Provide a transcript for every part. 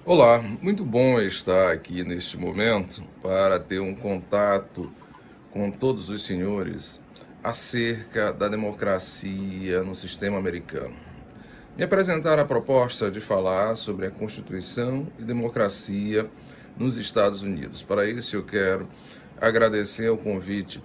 Olá, muito bom estar aqui neste momento para ter um contato com todos os senhores acerca da democracia no sistema americano. Me apresentar a proposta de falar sobre a Constituição e democracia nos Estados Unidos. Para isso, eu quero agradecer o convite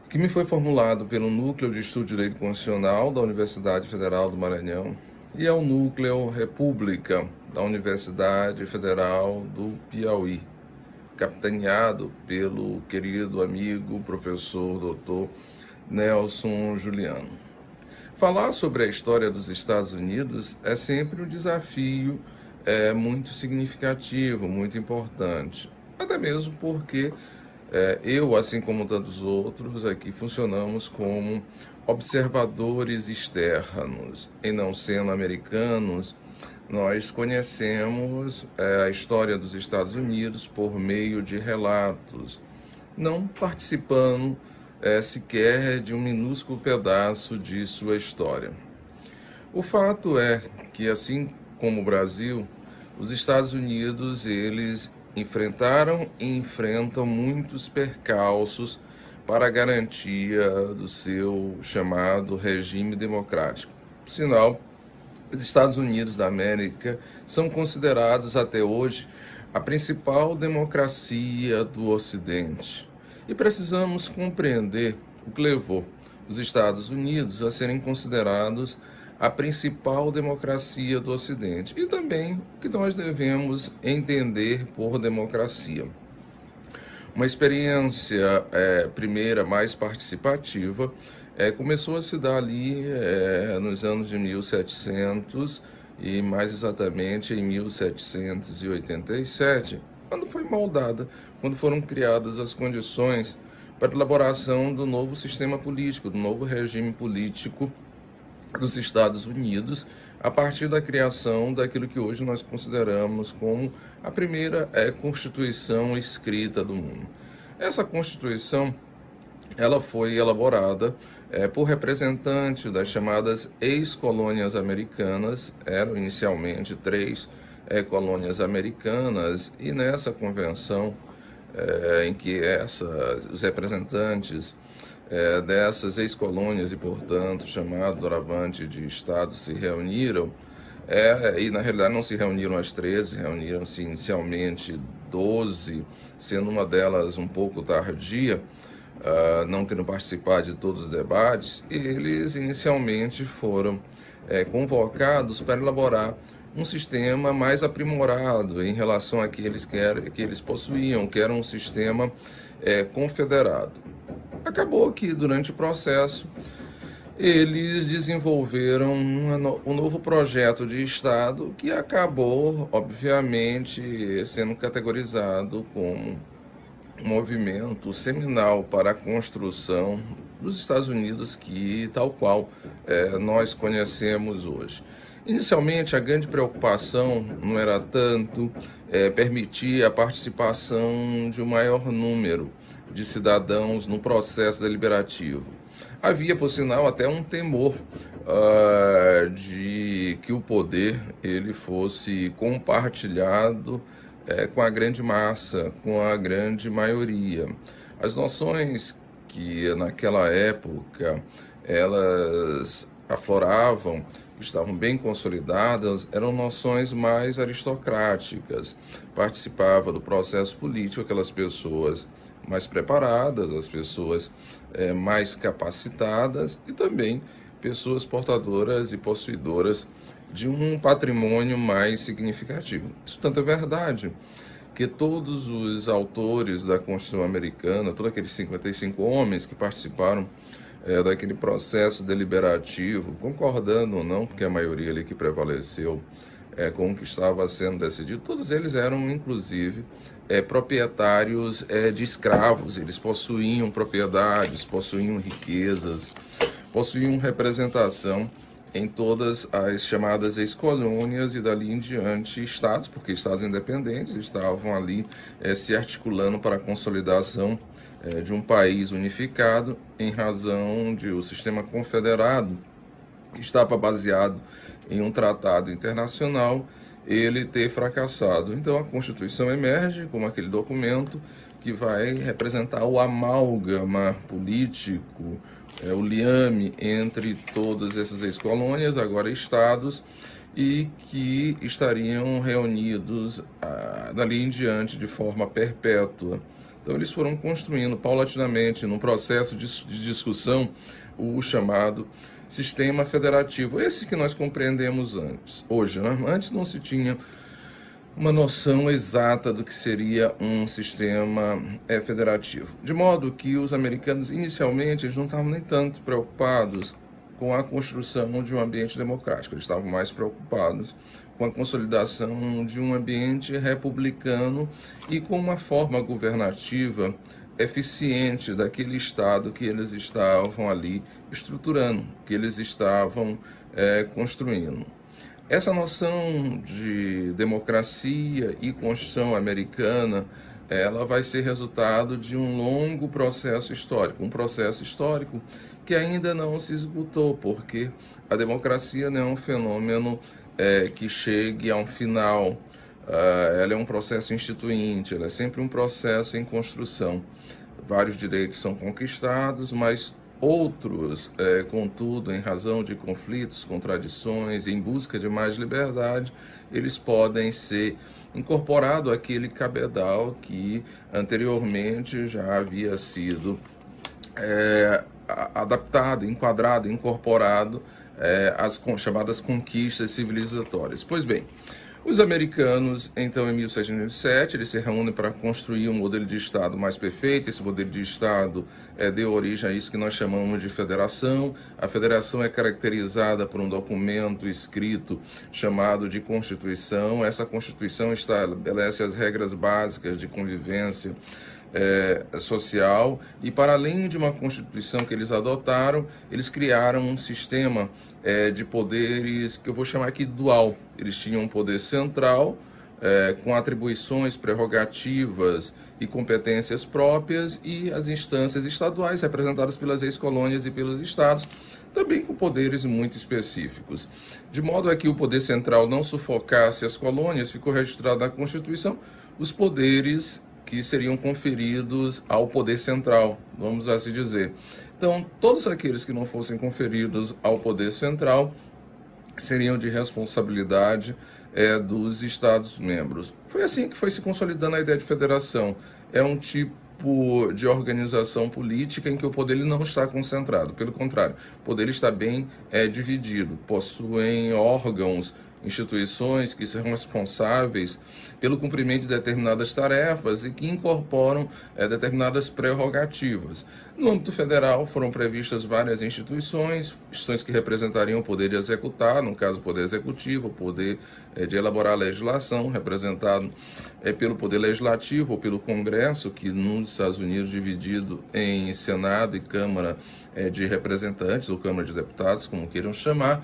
que me foi formulado pelo Núcleo de Estudo de Direito Constitucional da Universidade Federal do Maranhão e ao Núcleo República da Universidade Federal do Piauí, capitaneado pelo querido amigo professor Dr. Nelson Juliano. Falar sobre a história dos Estados Unidos é sempre um desafio muito significativo, muito importante, até mesmo porque eu, assim como tantos outros, aqui funcionamos como observadores externos. E não sendo americanos, nós conhecemos a história dos Estados Unidos por meio de relatos, não participando sequer de um minúsculo pedaço de sua história. O fato é que, assim como o Brasil, os Estados Unidos, eles enfrentaram e enfrentam muitos percalços para a garantia do seu chamado regime democrático. Por sinal, os Estados Unidos da América são considerados até hoje a principal democracia do Ocidente. E precisamos compreender o que levou os Estados Unidos a serem considerados a principal democracia do Ocidente e também o que nós devemos entender por democracia. Uma experiência primeira mais participativa começou a se dar ali nos anos de 1700 e mais exatamente em 1787, quando foi moldada, quando foram criadas as condições para a elaboração do novo sistema político, do novo regime político dos Estados Unidos, a partir da criação daquilo que hoje nós consideramos como a primeira Constituição escrita do mundo. Essa Constituição, ela foi elaborada por representantes das chamadas ex-colônias americanas. Eram inicialmente três colônias americanas, e nessa convenção em que os representantes dessas ex-colônias e, portanto, chamado doravante de Estados, se reuniram, e na realidade não se reuniram as 13, reuniram-se inicialmente 12, sendo uma delas um pouco tardia, não tendo participado de todos os debates. Eles inicialmente foram convocados para elaborar um sistema mais aprimorado em relação àqueles que eles possuíam, que era um sistema confederado. Acabou que, durante o processo, eles desenvolveram um novo projeto de Estado que acabou, obviamente, sendo categorizado como um movimento seminal para a construção dos Estados Unidos, que tal qual nós conhecemos hoje. Inicialmente, a grande preocupação não era tanto permitir a participação de um maior número de cidadãos no processo deliberativo. Havia, por sinal, até um temor de que o poder ele fosse compartilhado com a grande massa, com a grande maioria. As noções que naquela época elas afloravam, estavam bem consolidadas, eram noções mais aristocráticas. Participava do processo político aquelas pessoas mais preparadas, as pessoas mais capacitadas e também pessoas portadoras e possuidoras de um patrimônio mais significativo. Isso tanto é verdade que todos os autores da Constituição Americana, todos aqueles 55 homens que participaram daquele processo deliberativo, concordando ou não, porque a maioria ali que prevaleceu com o que estava sendo decidido, todos eles eram, inclusive, proprietários de escravos. Eles possuíam propriedades, possuíam riquezas, possuíam representação em todas as chamadas ex-colônias e dali em diante estados, porque estados independentes estavam ali se articulando para a consolidação de um país unificado em razão de o sistema confederado que estava baseado em um tratado internacional ele ter fracassado. Então a Constituição emerge como aquele documento que vai representar o amálgama político, o liame entre todas essas ex-colônias, agora estados, e que estariam reunidos dali em diante de forma perpétua. Então eles foram construindo paulatinamente, num processo de discussão, o chamado sistema federativo, esse que nós compreendemos hoje, né? Antes não se tinha uma noção exata do que seria um sistema federativo. De modo que os americanos, inicialmente, eles não estavam nem tanto preocupados com a construção de um ambiente democrático, eles estavam mais preocupados com a consolidação de um ambiente republicano e com uma forma governativa eficiente daquele Estado que eles estavam ali estruturando, que eles estavam construindo. Essa noção de democracia e Constituição americana, ela vai ser resultado de um longo processo histórico, que ainda não se esgotou, porque a democracia não é um fenômeno que chegue a um final. Ela é um processo instituinte, ela é sempre um processo em construção. Vários direitos são conquistados, mas outros, contudo, em razão de conflitos, contradições, em busca de mais liberdade, eles podem ser incorporados àquele cabedal que anteriormente já havia sido adaptado, enquadrado, incorporado às chamadas conquistas civilizatórias. Pois bem, os americanos, então, em 1707, eles se reúnem para construir um modelo de Estado mais perfeito. Esse modelo de Estado deu origem a isso que nós chamamos de federação. A federação é caracterizada por um documento escrito chamado de Constituição. Essa Constituição estabelece as regras básicas de convivência social, e para além de uma Constituição que eles adotaram, eles criaram um sistema de poderes que eu vou chamar aqui dual. Eles tinham um poder central com atribuições, prerrogativas e competências próprias, e as instâncias estaduais representadas pelas ex-colônias e pelos estados, também com poderes muito específicos. De modo a que o poder central não sufocasse as colônias, ficou registrado na Constituição os poderes que seriam conferidos ao poder central, vamos assim dizer. Então, todos aqueles que não fossem conferidos ao poder central seriam de responsabilidade dos Estados-membros. Foi assim que foi se consolidando a ideia de federação. É um tipo de organização política em que o poder ele não está concentrado, pelo contrário, o poder está bem dividido, possuem órgãos, instituições que são responsáveis pelo cumprimento de determinadas tarefas e que incorporam determinadas prerrogativas. No âmbito federal foram previstas várias instituições que representariam o poder de executar, no caso o poder executivo, o poder de elaborar a legislação, representado pelo poder legislativo ou pelo Congresso, que nos Estados Unidos dividido em Senado e Câmara de Representantes, ou Câmara de Deputados, como queiram chamar,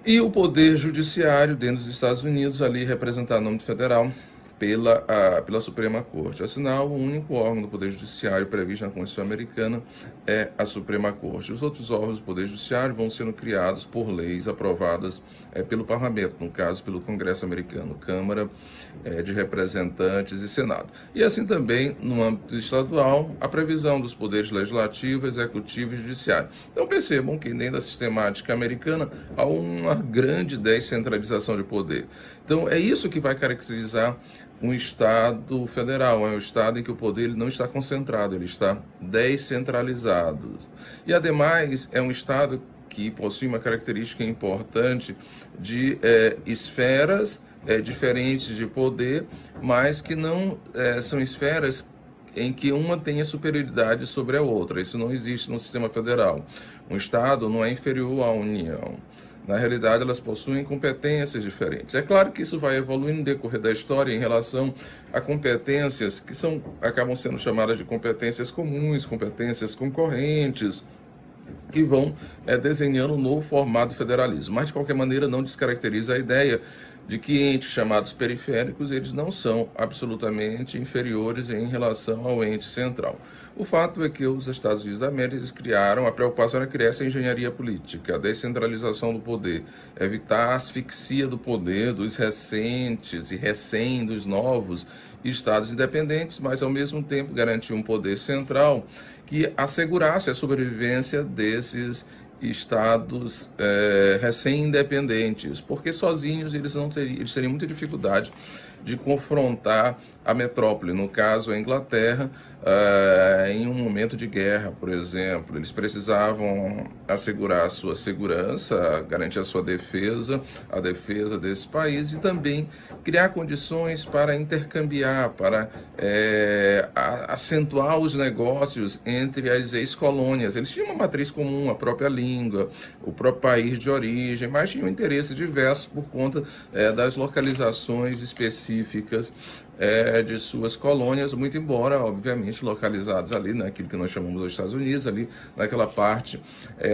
e o poder judiciário dentro dos Estados Unidos, ali representado no âmbito federal pela Suprema Corte. Afinal, o único órgão do Poder Judiciário previsto na Constituição Americana é a Suprema Corte. Os outros órgãos do Poder Judiciário vão sendo criados por leis aprovadas pelo Parlamento, no caso, pelo Congresso americano, Câmara de Representantes e Senado. E assim também, no âmbito estadual, a previsão dos poderes legislativo, executivo e judiciário. Então percebam que dentro da sistemática americana há uma grande descentralização de poder. Então é isso que vai caracterizar um Estado federal, é um Estado em que o poder ele não está concentrado, ele está descentralizado. E, ademais, é um Estado que possui uma característica importante de esferas diferentes de poder, mas que não são esferas em que uma tenha superioridade sobre a outra. Isso não existe no sistema federal. Um Estado não é inferior à União. Na realidade, elas possuem competências diferentes. É claro que isso vai evoluir no decorrer da história em relação a competências que acabam sendo chamadas de competências comuns, competências concorrentes, que vão desenhando um novo formato de federalismo. Mas, de qualquer maneira, não descaracteriza a ideia de que entes chamados periféricos, eles não são absolutamente inferiores em relação ao ente central. O fato é que os Estados Unidos da América eles criaram, a preocupação era criar essa engenharia política, a descentralização do poder, evitar a asfixia do poder dos recentes e dos novos estados independentes, mas ao mesmo tempo garantir um poder central que assegurasse a sobrevivência desses estados recém-independentes, porque sozinhos eles teriam muita dificuldade de confrontar a metrópole, no caso a Inglaterra, em um momento de guerra, por exemplo. Eles precisavam assegurar a sua segurança, garantir a sua defesa, a defesa desse país e também criar condições para intercambiar, para acentuar os negócios entre as ex-colônias. Eles tinham uma matriz comum, a própria língua, o próprio país de origem, mas tinham interesses diversos por conta das localizações específicas de suas colônias, muito embora, obviamente, localizados ali naquilo que nós chamamos dos Estados Unidos, ali naquela parte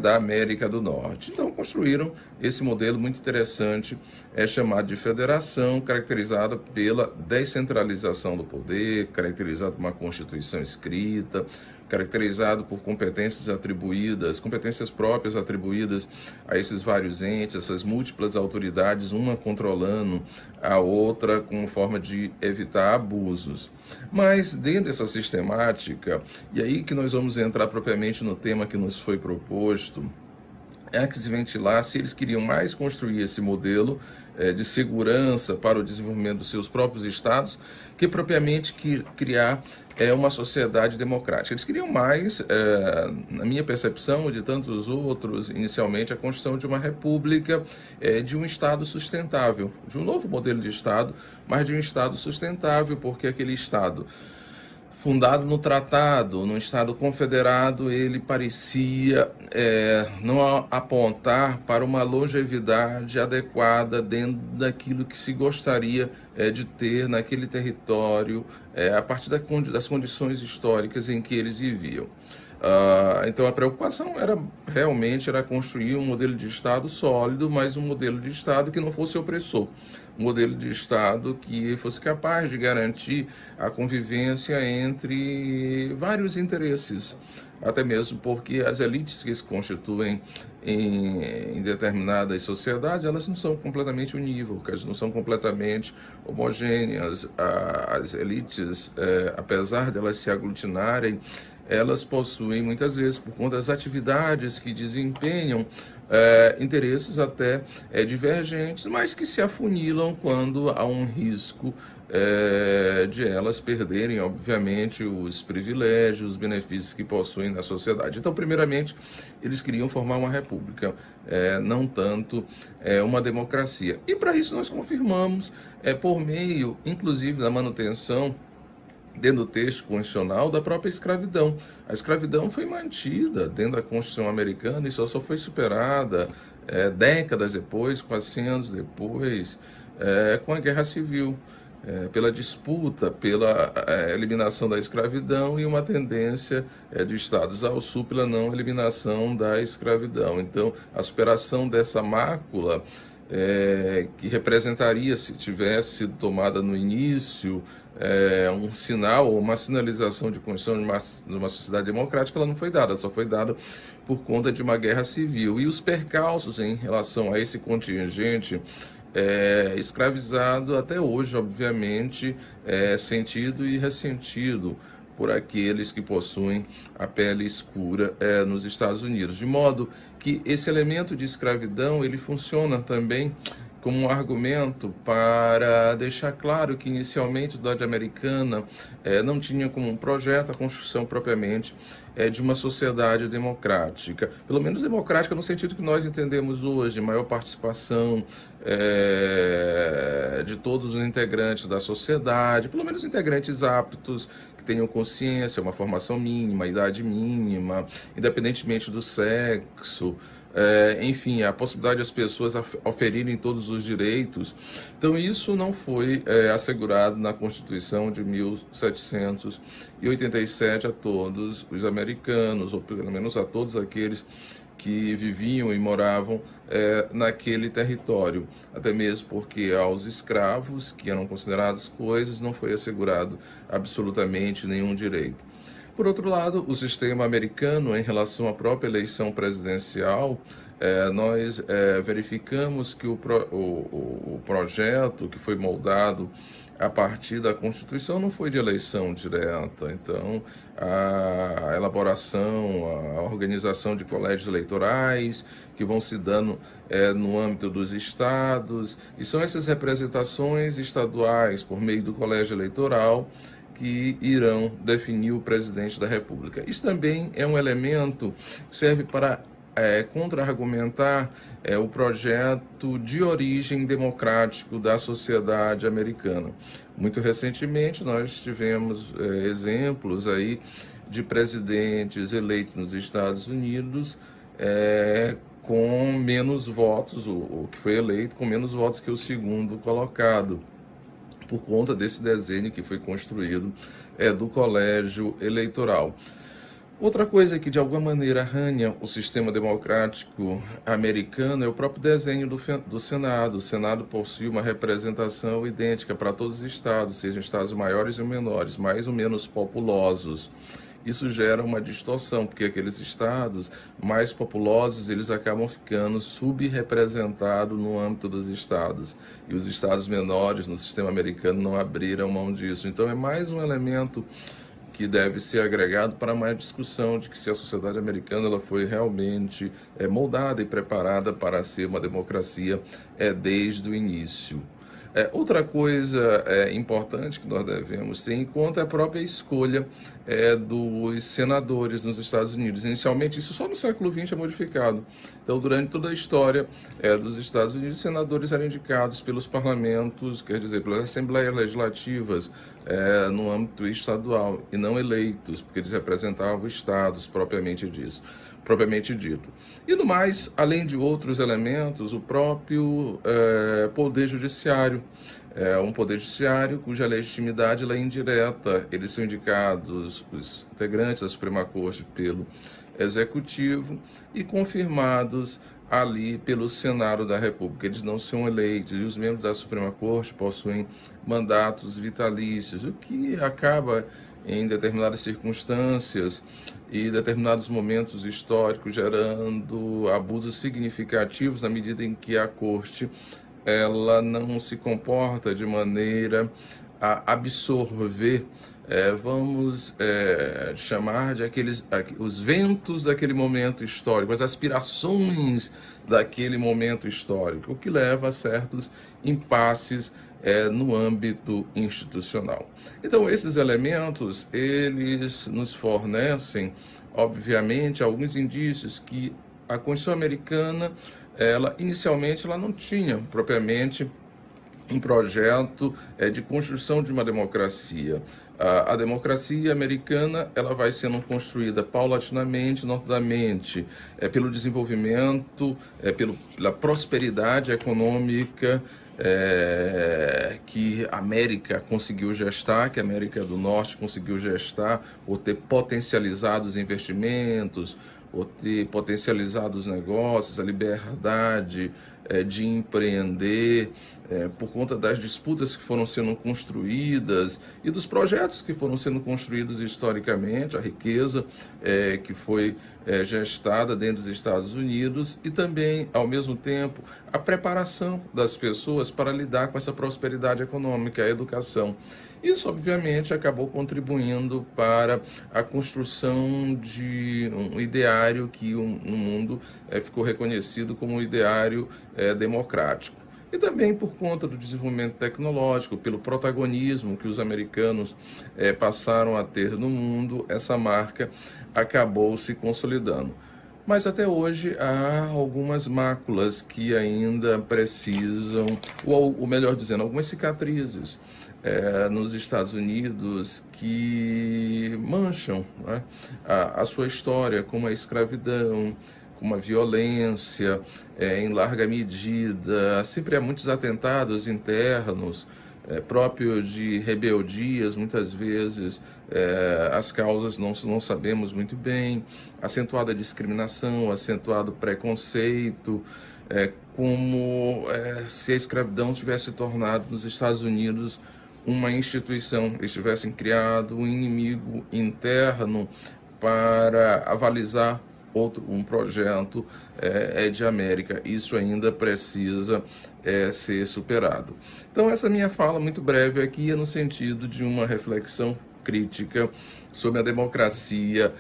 da América do Norte. Então, construíram esse modelo muito interessante, chamado de federação, caracterizada pela descentralização do poder, caracterizado por uma Constituição escrita, caracterizado por competências atribuídas, competências próprias atribuídas a esses vários entes, essas múltiplas autoridades, uma controlando a outra com forma de evitar abusos. Mas dentro dessa sistemática, e aí que nós vamos entrar propriamente no tema que nos foi proposto, é que se ventilar se eles queriam mais construir esse modelo de segurança para o desenvolvimento dos seus próprios estados, que propriamente criar uma sociedade democrática. Eles queriam mais, na minha percepção e de tantos outros, inicialmente, a construção de uma república, de um Estado sustentável, de um novo modelo de Estado, mas de um Estado sustentável, porque aquele Estado fundado no tratado, no Estado confederado, ele parecia não apontar para uma longevidade adequada dentro daquilo que se gostaria de ter naquele território, a partir das condições históricas em que eles viviam. Então a preocupação realmente era construir um modelo de Estado sólido, mas um modelo de Estado que não fosse opressor, um modelo de Estado que fosse capaz de garantir a convivência entre vários interesses, até mesmo porque as elites que se constituem em determinadas sociedades, elas não são completamente unívocas, não são completamente homogêneas. As elites, apesar de elas se aglutinarem, elas possuem muitas vezes, por conta das atividades que desempenham, interesses até divergentes, mas que se afunilam quando há um risco de elas perderem, obviamente, os privilégios, os benefícios que possuem na sociedade. Então, primeiramente, eles queriam formar uma república, não tanto uma democracia. E para isso nós confirmamos, por meio, inclusive, da manutenção dentro do texto constitucional da própria escravidão. A escravidão foi mantida dentro da Constituição americana e só foi superada décadas depois, quase 100 anos depois, com a Guerra Civil, pela disputa, pela eliminação da escravidão e uma tendência de estados ao sul pela não eliminação da escravidão. Então, a superação dessa mácula que representaria, se tivesse sido tomada no início, um sinal ou uma sinalização de construção de uma sociedade democrática, ela não foi dada, só foi dada por conta de uma guerra civil. E os percalços em relação a esse contingente escravizado até hoje, obviamente, sentido e ressentido por aqueles que possuem a pele escura nos Estados Unidos. De modo que esse elemento de escravidão ele funciona também como um argumento para deixar claro que inicialmente a sociedade americana não tinha como um projeto a construção propriamente de uma sociedade democrática, pelo menos democrática no sentido que nós entendemos hoje, maior participação de todos os integrantes da sociedade, pelo menos integrantes aptos, que tenham consciência, uma formação mínima, idade mínima, independentemente do sexo, enfim, a possibilidade das pessoas oferirem todos os direitos. Então, isso não foi assegurado na Constituição de 1787 a todos os americanos, ou pelo menos a todos aqueles que viviam e moravam naquele território, até mesmo porque aos escravos, que eram considerados coisas, não foi assegurado absolutamente nenhum direito. Por outro lado, o sistema americano, em relação à própria eleição presidencial, nós verificamos que o projeto que foi moldado a partir da Constituição não foi de eleição direta. Então, a elaboração, a organização de colégios eleitorais que vão se dando no âmbito dos estados, e são essas representações estaduais por meio do colégio eleitoral que irão definir o presidente da República. Isso também é um elemento que serve para contra-argumentar o projeto de origem democrático da sociedade americana. Muito recentemente, nós tivemos exemplos aí de presidentes eleitos nos Estados Unidos com menos votos, o que foi eleito com menos votos que o segundo colocado, por conta desse desenho que foi construído do colégio eleitoral. Outra coisa que de alguma maneira arranha o sistema democrático americano é o próprio desenho do Senado. O Senado possui uma representação idêntica para todos os estados, sejam estados maiores ou menores, mais ou menos populosos. Isso gera uma distorção, porque aqueles estados mais populosos, eles acabam ficando subrepresentados no âmbito dos estados. E os estados menores no sistema americano não abriram mão disso. Então é mais um elemento que deve ser agregado para mais discussão de que se a sociedade americana ela foi realmente moldada e preparada para ser uma democracia desde o início. Outra coisa importante que nós devemos ter em conta é a própria escolha dos senadores nos Estados Unidos. Inicialmente, isso só no século XX é modificado. Então, durante toda a história dos Estados Unidos, senadores eram indicados pelos parlamentos, quer dizer, pelas assembleias legislativas no âmbito estadual, e não eleitos, porque eles representavam estados propriamente dito. E no mais, além de outros elementos, o próprio poder judiciário. Um poder judiciário cuja legitimidade é indireta. Eles são indicados, os integrantes da Suprema Corte, pelo Executivo e confirmados ali pelo Senado da República. Eles não são eleitos, e os membros da Suprema Corte possuem mandatos vitalícios, o que acaba, em determinadas circunstâncias e determinados momentos históricos, gerando abusos significativos na medida em que a Corte ela não se comporta de maneira a absorver, vamos chamar de os ventos daquele momento histórico, as aspirações daquele momento histórico, o que leva a certos impasses no âmbito institucional. Então, esses elementos, eles nos fornecem, obviamente, alguns indícios que a Constituição americana, inicialmente, ela não tinha propriamente um projeto de construção de uma democracia. A democracia americana ela vai sendo construída paulatinamente, notadamente, pelo desenvolvimento, pela prosperidade econômica que a América conseguiu gestar, que a América do Norte conseguiu gestar, ou ter potencializado os investimentos, ou ter potencializado os negócios, a liberdade de empreender, por conta das disputas que foram sendo construídas e dos projetos que foram sendo construídos historicamente, a riqueza que foi gestada dentro dos Estados Unidos e também, ao mesmo tempo, a preparação das pessoas para lidar com essa prosperidade econômica, a educação. Isso, obviamente, acabou contribuindo para a construção de um ideário que no mundo ficou reconhecido como um ideário democrático. E também por conta do desenvolvimento tecnológico, pelo protagonismo que os americanos passaram a ter no mundo, essa marca acabou se consolidando. Mas até hoje há algumas máculas que ainda precisam, ou melhor dizendo, algumas cicatrizes nos Estados Unidos que mancham, né, a sua história, como a escravidão, com uma violência em larga medida. Sempre há muitos atentados internos, próprios de rebeldias, muitas vezes as causas não sabemos muito bem, acentuada discriminação, acentuado preconceito, como se a escravidão tivesse tornado nos Estados Unidos uma instituição, eles tivessem criado um inimigo interno para avalizar um projeto de América. Isso ainda precisa ser superado. Então, essa minha fala muito breve aqui é no sentido de uma reflexão crítica sobre a democracia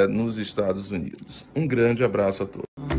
nos Estados Unidos. Um grande abraço a todos.